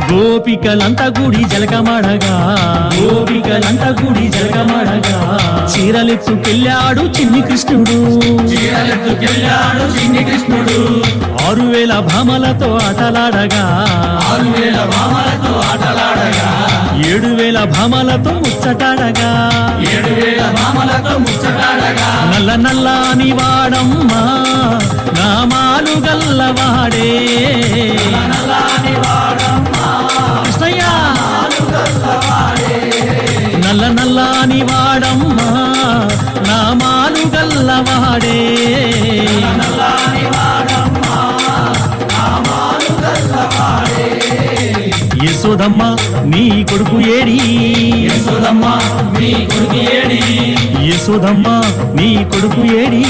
గోపికలంతా గుడి జలకమడగా చీరలెత్తుకెళ్ళాడు చిన్ని కృష్ణుడు 6000 భామలతో ఆటలాడగా 7000 భామలతో ముచ్చటాడగా నల్ల నల్లాని వాడమ్మా నామాలు గల్లవాడే కృష్ణయ్య నల్ల నల్లాని వాడమ్మా నామాలు గల్లవాడే యశోదమ్మ నీ కొడుకు ఏడి యశోదమ్మ నీ కొడుకు ఏడి